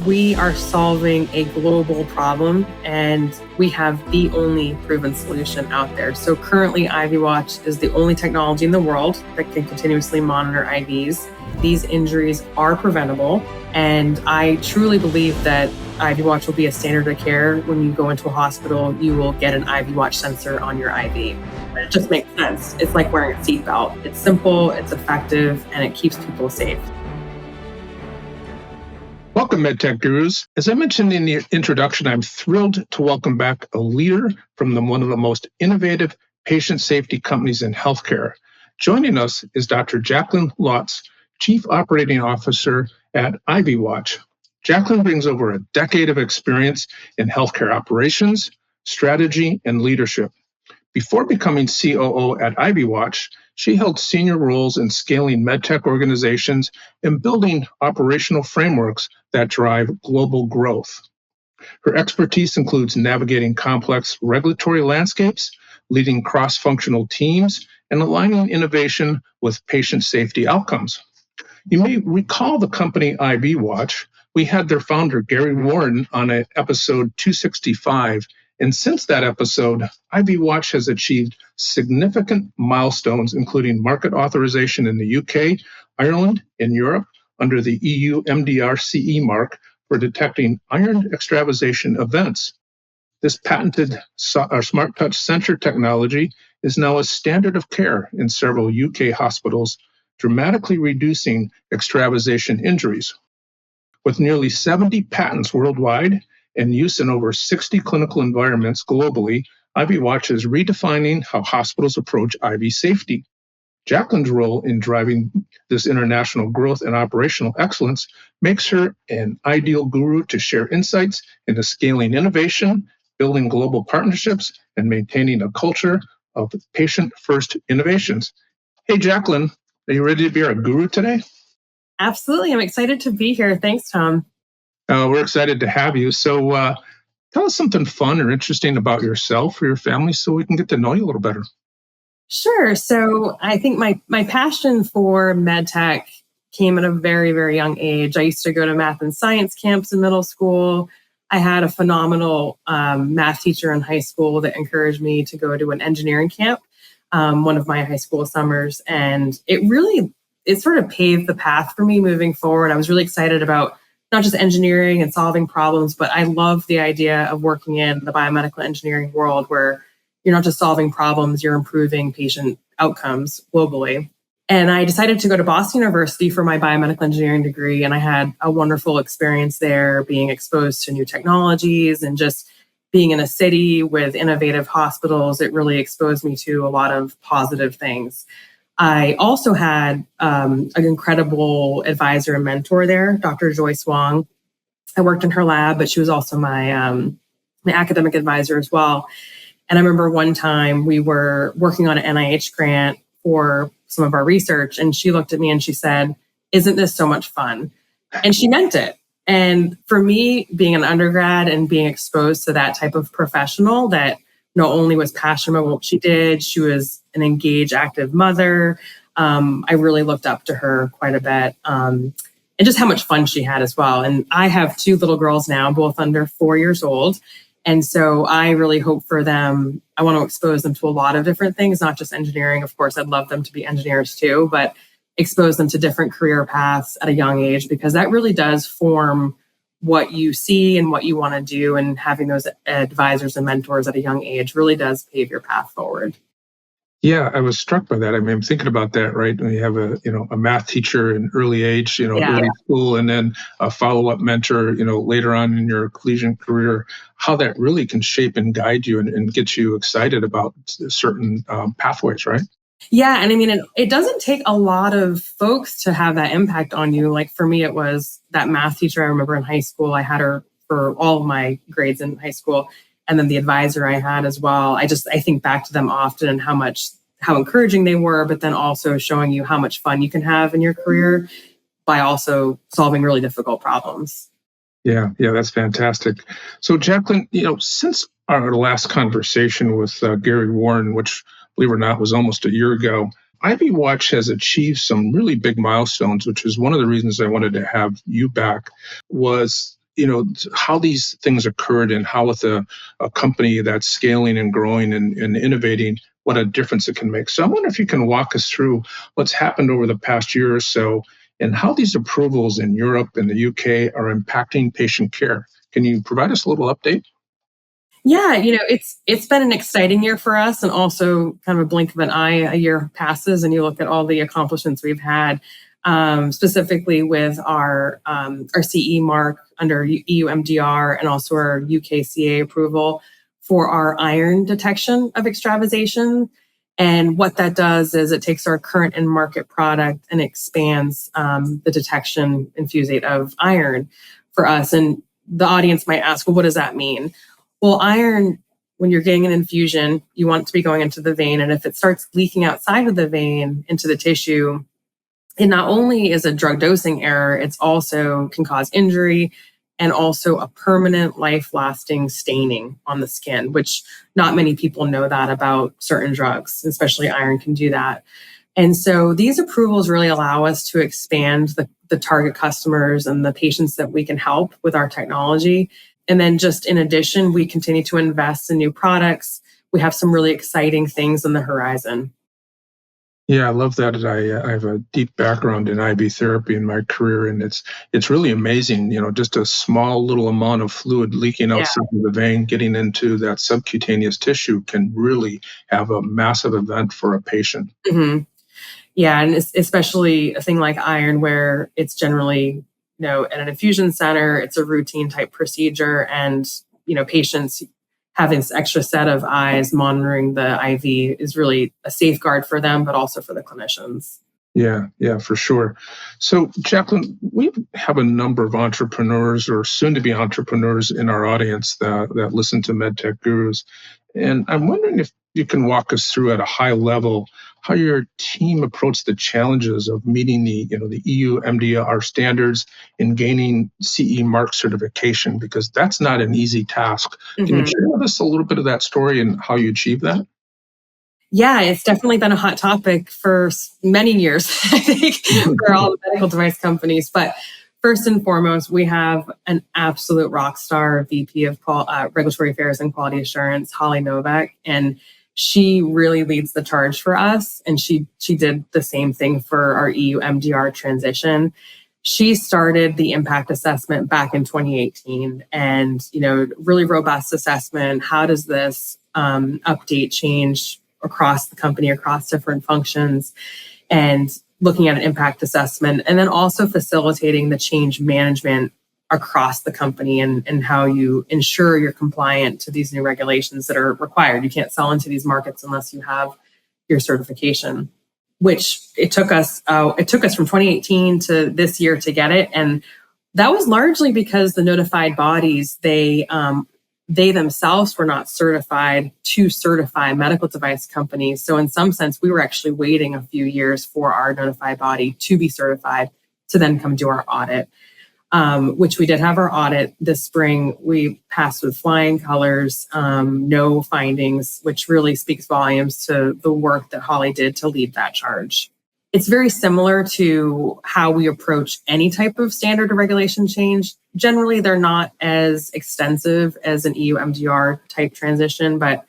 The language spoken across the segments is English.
we are solving a global problem and we have the only proven solution out there. So currently IV Watch is the only technology in the world that can continuously monitor IVs. These injuries are preventable, and I truly believe that IV Watch will be a standard of care. When you go into a hospital, you will get an IV Watch sensor on your IV. It just makes sense. It's like wearing a seatbelt. It's simple, it's effective, and it keeps people safe. Welcome, MedTech Gurus. As I mentioned in the introduction, I'm thrilled to welcome back a leader from one of the most innovative patient safety companies in healthcare. Joining us is Dr. Jaclyn Lautz, Chief Operating Officer at IV Watch. Jaclyn brings over a decade of experience in healthcare operations, strategy, and leadership. Before becoming COO at IV Watch, she held senior roles in scaling MedTech organizations and building operational frameworks that drive global growth. Her expertise includes navigating complex regulatory landscapes, leading cross-functional teams, and aligning innovation with patient safety outcomes. You may recall the company IV Watch. We had their founder, Gary Warren, on episode 265. And since that episode, IV Watch has achieved significant milestones, including market authorization in the UK, Ireland, and Europe under the EU MDR CE mark for detecting iron extravasation events. This patented Smart Touch sensor technology is now a standard of care in several UK hospitals, dramatically reducing extravasation injuries. With nearly 70 patents worldwide and use in over 60 clinical environments globally, IV Watch is redefining how hospitals approach IV safety. Jaclyn's role in driving this international growth and operational excellence makes her an ideal guru to share insights into scaling innovation, building global partnerships, and maintaining a culture of patient-first innovations. Hey, Jaclyn, are you ready to be our guru today? Absolutely. I'm excited to be here. Thanks, Tom. We're excited to have you. So tell us something fun or interesting about yourself or your family so we can get to know you a little better. Sure. So I think my passion for MedTech came at a very, very young age. I used to go to math and science camps in middle school. I had a phenomenal math teacher in high school that encouraged me to go to an engineering camp, one of my high school summers. And it sort of paved the path for me moving forward. I was really excited about not just engineering and solving problems, but I love the idea of working in the biomedical engineering world where you're not just solving problems, you're improving patient outcomes globally. And I decided to go to Boston University for my biomedical engineering degree. And I had a wonderful experience there, being exposed to new technologies and just being in a city with innovative hospitals. It really exposed me to a lot of positive things. I also had an incredible advisor and mentor there, Dr. Joyce Wong. I worked in her lab, but she was also my academic advisor as well. And I remember one time we were working on an NIH grant for some of our research, and she looked at me and she said, "Isn't this so much fun?" And she meant it. And for me, being an undergrad and being exposed to that type of professional that not only was passionate about what she did, she was an engaged, active mother. I really looked up to her quite a bit, and just how much fun she had as well. And I have two little girls now, both under 4 years old. And so I really hope for them, I want to expose them to a lot of different things, not just engineering. Of course, I'd love them to be engineers too, but expose them to different career paths at a young age, because that really does form what you see and what you want to do. And having those advisors and mentors at a young age really does pave your path forward. Yeah, I was struck by that. I mean, I'm thinking about that, right? When you have a math teacher in early age, early school, and then a follow-up mentor, later on in your collegiate career, how that really can shape and guide you and get you excited about certain pathways, right? Yeah. And I mean, it doesn't take a lot of folks to have that impact on you. Like for me, it was that math teacher I remember in high school. I had her for all of my grades in high school. And then the advisor I had as well. I think back to them often and how encouraging they were, but then also showing you how much fun you can have in your career by also solving really difficult problems. Yeah, that's fantastic. So Jaclyn, since our last conversation with Gary Warren, which, believe it or not, was almost a year ago, IV Watch has achieved some really big milestones, which is one of the reasons I wanted to have you back, was how these things occurred and how with a company that's scaling and growing and innovating, what a difference it can make. So I wonder if you can walk us through what's happened over the past year or so and how these approvals in Europe and the UK are impacting patient care. Can you provide us a little update? Yeah, it's been an exciting year for us, and also kind of a blink of an eye, a year passes, and you look at all the accomplishments we've had, specifically with our CE mark under EU MDR, and also our UK CA approval for our iron detection of extravasation. And what that does is it takes our current and market product and expands the detection infusate of iron for us. And the audience might ask, well, what does that mean? Well, iron, when you're getting an infusion, you want it to be going into the vein. And if it starts leaking outside of the vein into the tissue, it not only is a drug dosing error, it's also can cause injury and also a permanent life-lasting staining on the skin, which not many people know that about certain drugs, especially iron can do that. And so these approvals really allow us to expand the target customers and the patients that we can help with our technology. And then just in addition, we continue to invest in new products. We have some really exciting things on the horizon. Yeah, I love that. I have a deep background in IV therapy in my career, and it's really amazing. Just a small little amount of fluid leaking outside of the vein, getting into that subcutaneous tissue can really have a massive event for a patient. Mm-hmm. Yeah, and especially a thing like iron, where it's generally at an infusion center, it's a routine type procedure, and patients having this extra set of eyes monitoring the IV is really a safeguard for them, but also for the clinicians. Yeah, for sure. So, Jaclyn, we have a number of entrepreneurs or soon-to-be entrepreneurs in our audience that listen to MedTech Gurus, and I'm wondering if you can walk us through at a high level how your team approached the challenges of meeting the EU MDR standards and gaining CE mark certification, because that's not an easy task. Mm-hmm. Can you share with us a little bit of that story and how you achieved that? Yeah, it's definitely been a hot topic for many years, I think, for all the medical device companies. But first and foremost, we have an absolute rock star VP of Regulatory Affairs and Quality Assurance, Holly Novak, and she really leads the charge for us. And she did the same thing for our EU MDR transition. She started the impact assessment back in 2018, and really robust assessment. How does this update change across the company, across different functions, and looking at an impact assessment, and then also facilitating the change management across the company and how you ensure you're compliant to these new regulations that are required. You can't sell into these markets unless you have your certification, which it took us from 2018 to this year to get it. And that was largely because the notified bodies, they themselves were not certified to certify medical device companies. So in some sense, we were actually waiting a few years for our notified body to be certified to then come do our audit, which we did have our audit this spring. We passed with flying colors, no findings, which really speaks volumes to the work that Holly did to lead that charge. It's very similar to how we approach any type of standard or regulation change. Generally, they're not as extensive as an EU MDR type transition, but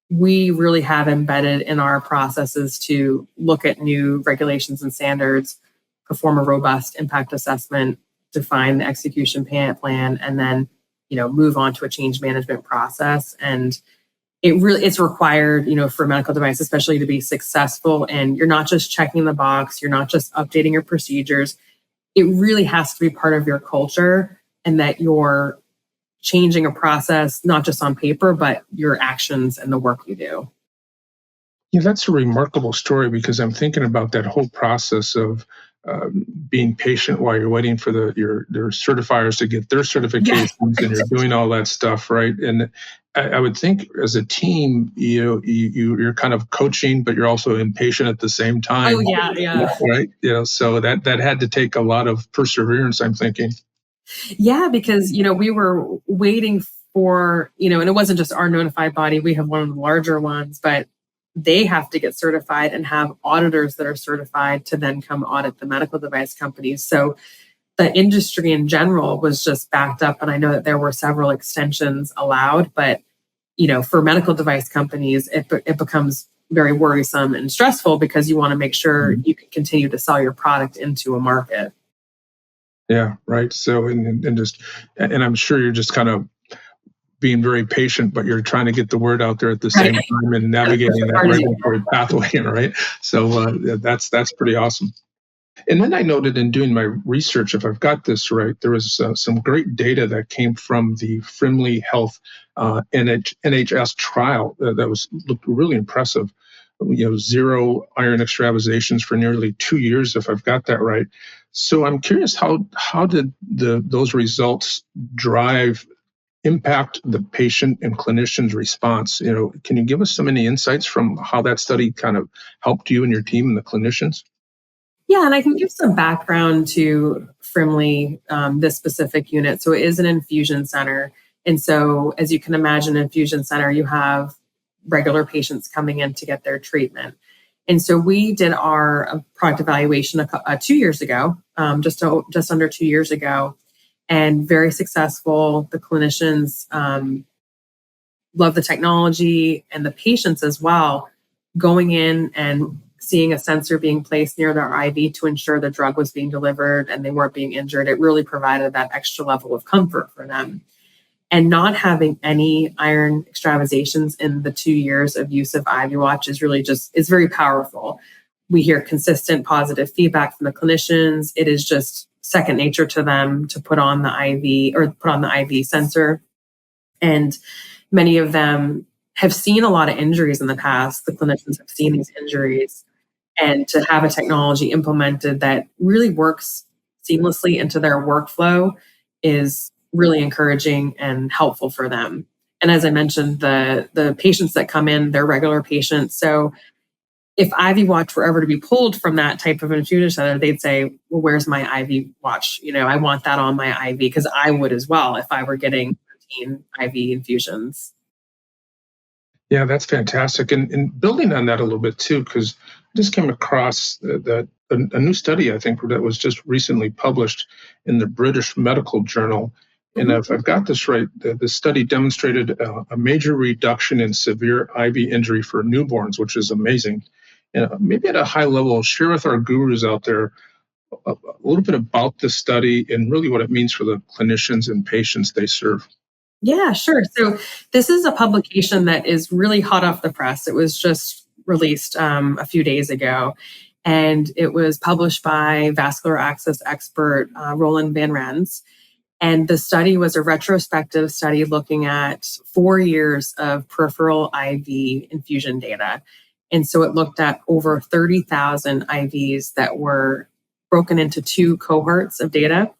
we really have embedded in our processes to look at new regulations and standards, perform a robust impact assessment, define the execution plan, and then move on to a change management process. And it's required, for a medical device, especially to be successful. And you're not just checking the box, you're not just updating your procedures. It really has to be part of your culture, and that you're changing a process, not just on paper, but your actions and the work you do. Yeah, that's a remarkable story, because I'm thinking about that whole process of being patient while you're waiting for your certifiers to get their certifications, and you're doing all that stuff, right? And I would think as a team, you're kind of coaching, but you're also impatient at the same time. Oh yeah. Right. So that had to take a lot of perseverance, I'm thinking. Yeah, because we were waiting for and it wasn't just our notified body. We have one of the larger ones, but they have to get certified and have auditors that are certified to then come audit the medical device companies. So the industry in general was just backed up. And I know that there were several extensions allowed, but for medical device companies, it becomes very worrisome and stressful because you want to make sure you can continue to sell your product into a market. Yeah, right. So, and I'm sure you're just kind of being very patient, but you're trying to get the word out there at the same time and navigating that regulatory pathway, right? So that's pretty awesome. And then I noted in doing my research, if I've got this right, there was some great data that came from the Frimley Health NHS trial that looked really impressive. Zero iron extravasations for nearly 2 years, if I've got that right. So I'm curious, how did those results impact the patient and clinician's response? Can you give us any insights from how that study kind of helped you and your team and the clinicians? Yeah, and I can give some background to Frimley, this specific unit. So it is an infusion center. And so, as you can imagine, an infusion center, you have regular patients coming in to get their treatment. And so we did our product evaluation 2 years ago, just under 2 years ago, and very successful. The clinicians love the technology and the patients as well, going in and seeing a sensor being placed near their IV to ensure the drug was being delivered and they weren't being injured. It really provided that extra level of comfort for them. And not having any iron extravasations in the 2 years of use of IV Watch is very powerful. We hear consistent positive feedback from the clinicians. It is just second nature to them to put on the IV sensor. And many of them have seen a lot of injuries in the past. The clinicians have seen these injuries. And to have a technology implemented that really works seamlessly into their workflow is really encouraging and helpful for them. And as I mentioned, the patients that come in, they're regular patients. So if IV Watch were ever to be pulled from that type of infusion center, they'd say, well, where's my IV Watch? I want that on my IV, because I would as well if I were getting routine IV infusions. Yeah, that's fantastic. And building on that a little bit too, because I just came across a new study, I think, that was just recently published in the British Medical Journal. And if I've got this right, the study demonstrated a major reduction in severe IV injury for newborns, which is amazing. And maybe at a high level, share with our gurus out there a little bit about the study and really what it means for the clinicians and patients they serve. Yeah, sure. So this is a publication that is really hot off the press. It was just released a few days ago, and it was published by vascular access expert Roland Van Rens. And the study was a retrospective study looking at 4 years of peripheral IV infusion data. And so it looked at over 30,000 IVs that were broken into 2 cohorts of data.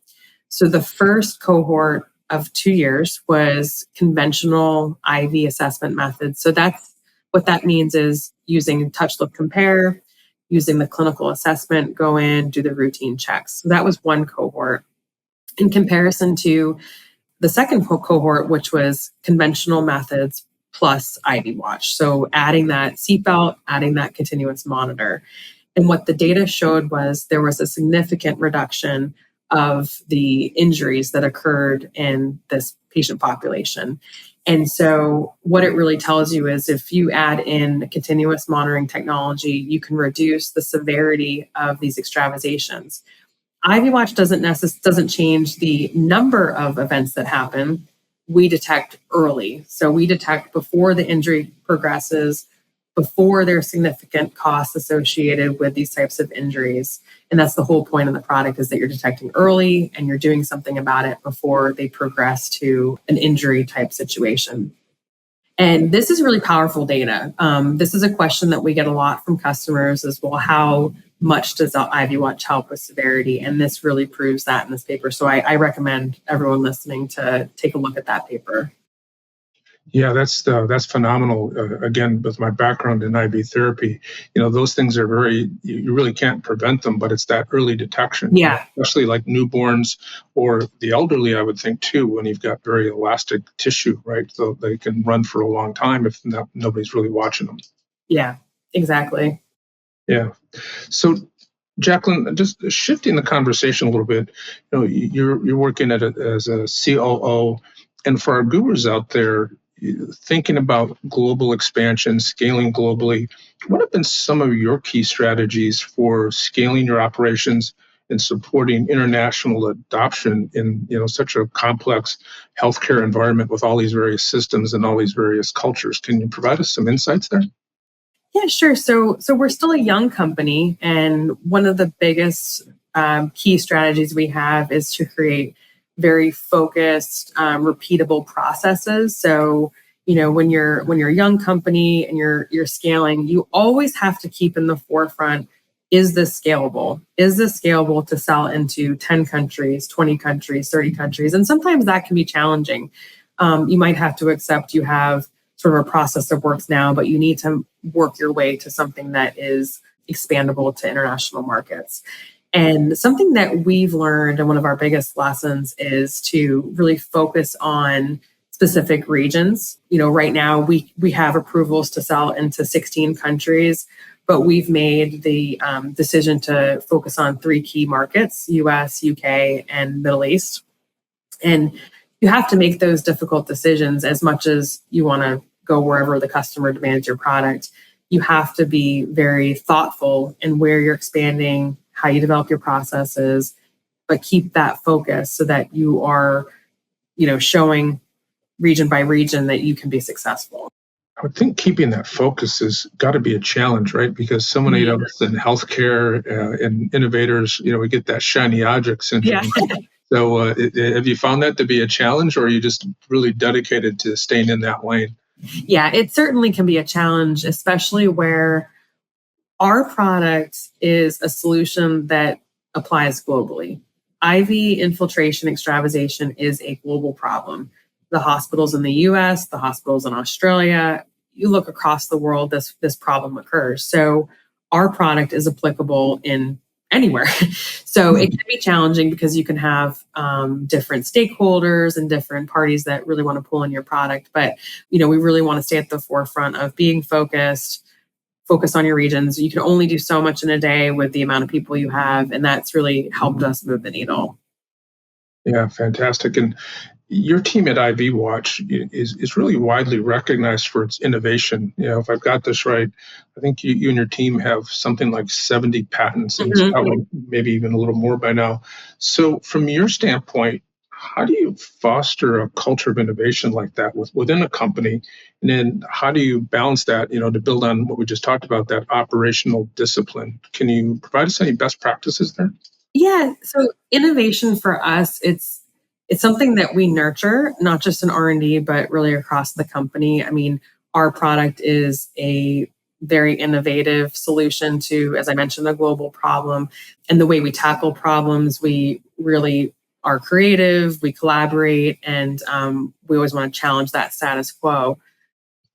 So the first cohort of 2 years was conventional IV assessment methods. So what that means is using touch, look, compare, using the clinical assessment, go in, do the routine checks. So that was one cohort. In comparison to the second cohort, which was conventional methods plus IV Watch. So adding that seatbelt, adding that continuous monitor. And what the data showed was there was a significant reduction of the injuries that occurred in this patient population. And so what it really tells you is if you add in continuous monitoring technology, you can reduce the severity of these extravasations. IV Watch doesn't change the number of events that happen. We detect early. So we detect before the injury progresses, before there's significant costs associated with these types of injuries. And that's the whole point of the product, is that you're detecting early and you're doing something about it before they progress to an injury type situation. And this is really powerful data. This is a question that we get a lot from customers as well. How much does IV Watch help with severity? And this really proves that in this paper. So I recommend everyone listening to take a look at that paper. Yeah, that's phenomenal. Again, with my background in IV therapy, those things are you really can't prevent them, but it's that early detection. Yeah. Especially like newborns or the elderly, I would think too, when you've got very elastic tissue, right? So they can run for a long time if nobody's really watching them. Yeah, exactly. Yeah. So Jaclyn, just shifting the conversation a little bit, you're working as a COO, and for our gurus out there, thinking about global expansion, scaling globally, what have been some of your key strategies for scaling your operations and supporting international adoption in such a complex healthcare environment with all these various systems and all these various cultures? Can you provide us some insights there? Yeah, sure. So we're still a young company, and one of the biggest key strategies we have is to create very focused, repeatable processes. So when you're a young company and you're scaling, you always have to keep in the forefront: is this scalable? Is this scalable to sell into 10 countries, 20 countries, 30 countries? And sometimes that can be challenging. You might have to accept you have sort of a process that works now, but you need to work your way to something that is expandable to international markets. And something that we've learned, and one of our biggest lessons, is to really focus on specific regions. Right now we have approvals to sell into 16 countries, but we've made the decision to focus on 3 key markets: US, UK, and Middle East. And you have to make those difficult decisions. As much as you want to go wherever the customer demands your product, you have to be very thoughtful in where you're expanding, how you develop your processes, but keep that focus so that you are, showing region by region that you can be successful. I would think keeping that focus has got to be a challenge, right? Because so many of us in healthcare and innovators, we get that shiny object syndrome. Yeah. So have you found that to be a challenge, or are you just really dedicated to staying in that lane? Yeah, it certainly can be a challenge, especially where our product is a solution that applies globally. IV infiltration extravasation is a global problem. The hospitals in the US, the hospitals in Australia, you look across the world, this problem occurs. So our product is applicable in anywhere. So it can be challenging because you can have different stakeholders and different parties that really want to pull in your product. But, we really want to stay at the forefront of being focus on your regions. You can only do so much in a day with the amount of people you have. And that's really helped us move the needle. Yeah, fantastic. And your team at IV Watch is really widely recognized for its innovation. If I've got this right, I think you and your team have something like 70 patents, and it's probably maybe even a little more by now. So from your standpoint, how do you foster a culture of innovation like that within a company? And then how do you balance that, to build on what we just talked about, that operational discipline? Can you provide us any best practices there? Yeah. So innovation for us, it's something that we nurture, not just in R&D, but really across the company. I mean, our product is a very innovative solution to, as I mentioned, a global problem. And the way we tackle problems, we really are creative, we collaborate, and we always want to challenge that status quo.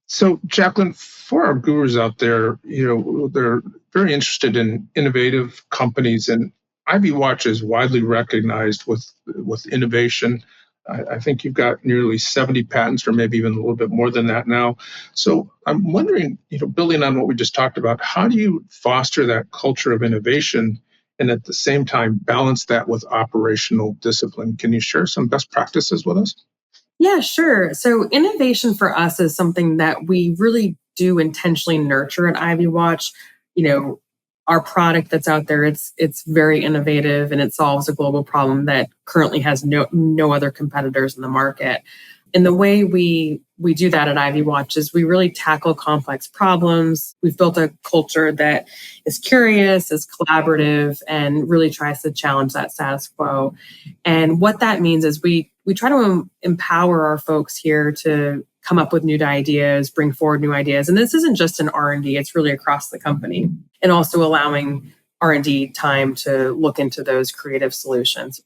So, Jaclyn, for our gurus out there, they're very interested in innovative companies, and IV Watch is widely recognized with innovation. I think you've got nearly 70 patents, or maybe even a little bit more than that now. So I'm wondering, building on what we just talked about, how do you foster that culture of innovation and at the same time balance that with operational discipline? Can you share some best practices with us? Yeah, sure. So innovation for us is something that we really do intentionally nurture at IV Watch. Our product that's out there, it's very innovative, and it solves a global problem that currently has no other competitors in the market. And the way we do that at IV Watch is we really tackle complex problems. We've built a culture that is curious, is collaborative, and really tries to challenge that status quo. And what that means is we try to empower our folks here to come up with new ideas, bring forward new ideas. And this isn't just in R&D, it's really across the company. And also allowing R&D time to look into those creative solutions.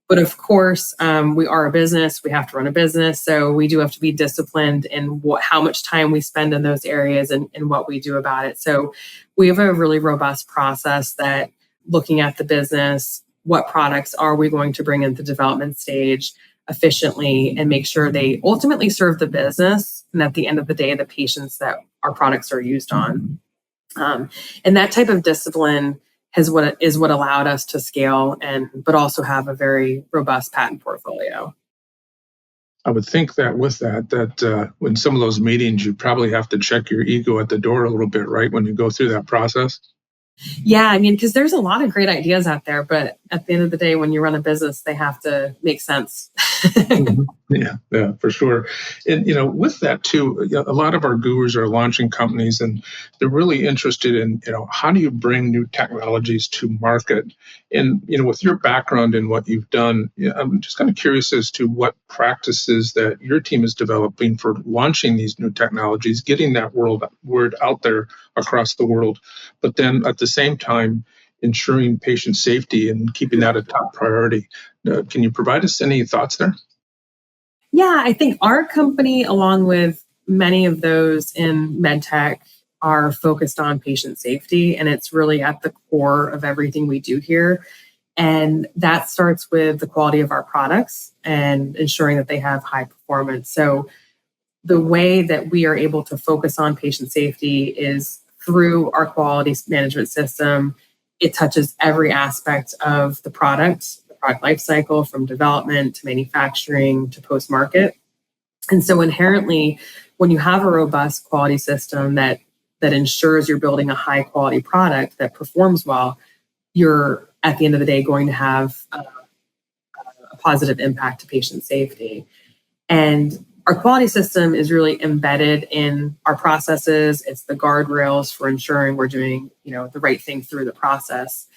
But of course, we are a business. We have to run a business. So we do have to be disciplined in how much time we spend in those areas and what we do about it. So we have a really robust process that, looking at the business, what products are we going to bring into the development stage efficiently and make sure they ultimately serve the business, and at the end of the day, the patients that our products are used on. And that type of discipline is what allowed us to scale but also have a very robust patent portfolio. I would think that with that in some of those meetings, you probably have to check your ego at the door a little bit, right? When you go through that process. Yeah, I mean, because there's a lot of great ideas out there, but at the end of the day, when you run a business, they have to make sense. Mhm. Yeah, for sure. And with that too, a lot of our gurus are launching companies, and they're really interested in how do you bring new technologies to market. And with your background and what you've done, I'm just kind of curious as to what practices that your team is developing for launching these new technologies, getting that word out there across the world, but then at the same time ensuring patient safety and keeping that a top priority. Can you provide us any thoughts there? Yeah, I think our company, along with many of those in MedTech, are focused on patient safety, and it's really at the core of everything we do here. And that starts with the quality of our products and ensuring that they have high performance. So the way that we are able to focus on patient safety is through our quality management system. It touches every aspect of the product life cycle, from development to manufacturing to post-market. And so inherently, when you have a robust quality system that ensures you're building a high quality product that performs well, you're at the end of the day going to have a positive impact to patient safety. And our quality system is really embedded in our processes. It's the guardrails for ensuring we're doing, the right thing through the process.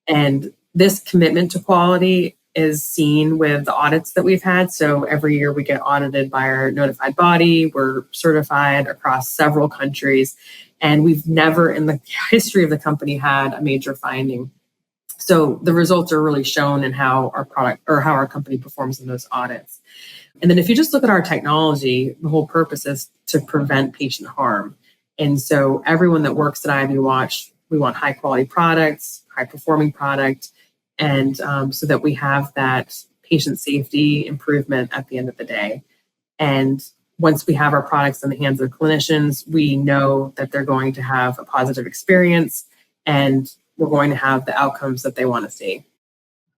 And this commitment to quality is seen with the audits that we've had. So every year we get audited by our notified body. We're certified across several countries, and we've never in the history of the company had a major finding. So the results are really shown in how our product or how our company performs in those audits. And then if you just look at our technology, the whole purpose is to prevent patient harm. And so everyone that works at IV Watch, we want high quality products, high performing product, and so that we have that patient safety improvement at the end of the day. And once we have our products in the hands of clinicians, we know that they're going to have a positive experience and we're going to have the outcomes that they want to see.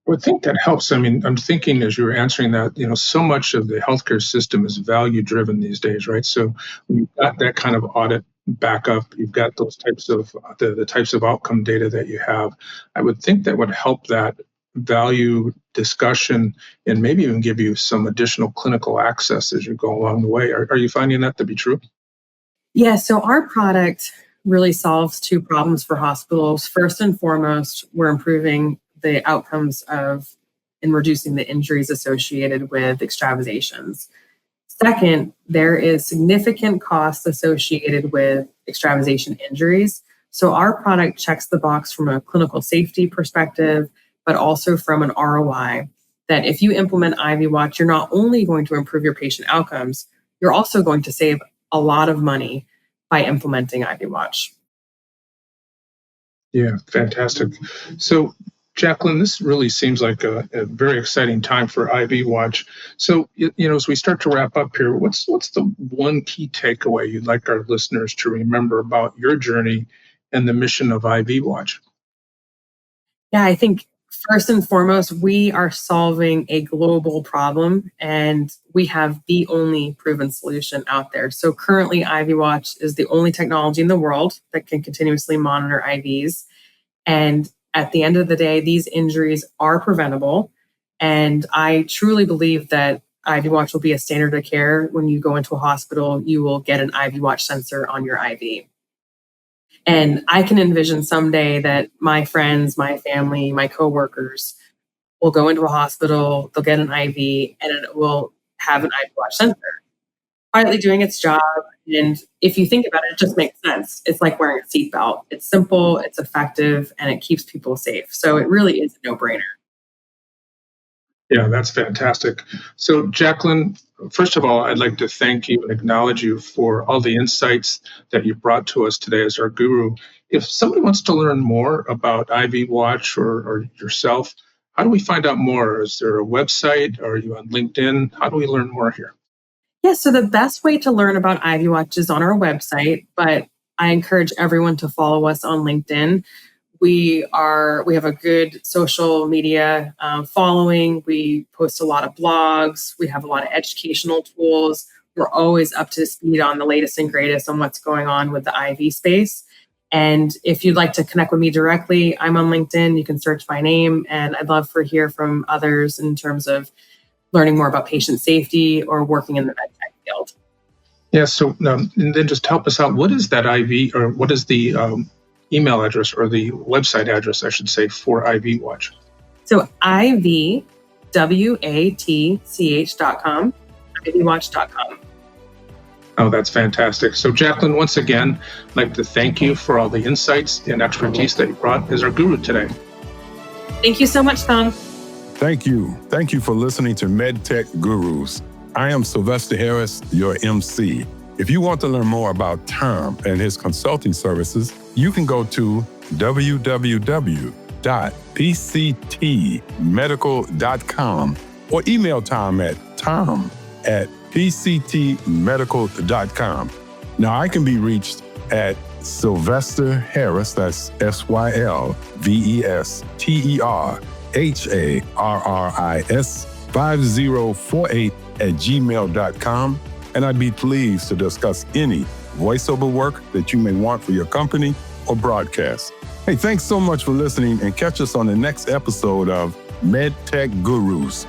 I would think that helps. I mean, I'm thinking as you were answering that, so much of the healthcare system is value driven these days, right? So when you've got that kind of audit backup, you've got those types of the types of outcome data that you have. I would think that would help that value discussion and maybe even give you some additional clinical access as you go along the way. Are you finding that to be true? Yeah, so our product really solves two problems for hospitals. First and foremost, we're improving the outcomes in reducing the injuries associated with extravasations. Second, there is significant cost associated with extravasation injuries. So our product checks the box from a clinical safety perspective, but also from an ROI, that if you implement IV Watch, you're not only going to improve your patient outcomes, you're also going to save a lot of money by implementing IV Watch. Yeah, fantastic. So, Jaclyn, this really seems like a very exciting time for IV Watch. So, as we start to wrap up here, what's the one key takeaway you'd like our listeners to remember about your journey and the mission of IV Watch? Yeah, I think first and foremost, we are solving a global problem and we have the only proven solution out there. So currently, IV Watch is the only technology in the world that can continuously monitor IVs. And at the end of the day, these injuries are preventable. And I truly believe that IV Watch will be a standard of care. When you go into a hospital, you will get an IV Watch sensor on your IV. And I can envision someday that my friends, my family, my coworkers will go into a hospital, they'll get an IV, and it will have an IV Watch sensor quietly doing its job. And if you think about it, it just makes sense. It's like wearing a seatbelt. It's simple, it's effective, and it keeps people safe. So it really is a no-brainer. Yeah, that's fantastic. So, Jaclyn, first of all, I'd like to thank you and acknowledge you for all the insights that you brought to us today as our guru. If somebody wants to learn more about IV Watch or yourself, how do we find out more? Is there a website? Are you on LinkedIn? How do we learn more here? Yeah, so the best way to learn about IV Watch is on our website, but I encourage everyone to follow us on LinkedIn. We have a good social media following. We post a lot of blogs. We have a lot of educational tools. We're always up to speed on the latest and greatest on what's going on with the IV space. And if you'd like to connect with me directly, I'm on LinkedIn. You can search my name, and I'd love to hear from others in terms of learning more about patient safety or working in the MedTech field. Yeah, so and then just help us out. What is that IV, or what is the email address or the website address, I should say, for IV Watch? So IVWATCH.com, IVWatch.com. Oh, that's fantastic. So Jaclyn, once again, I'd like to thank you for all the insights and expertise that you brought as our guru today. Thank you so much, Tom. Thank you. Thank you for listening to MedTech Gurus. I am Sylvester Harris, your MC. If you want to learn more about Tom and his consulting services, you can go to www.pctmedical.com or email Tom at tom@pctmedical.com. Now, I can be reached at Sylvester Harris, that's SylvesterHarris 5048@gmail.com, and I'd be pleased to discuss any voiceover work that you may want for your company or broadcast. Hey, thanks so much for listening, and catch us on the next episode of MedTech Gurus.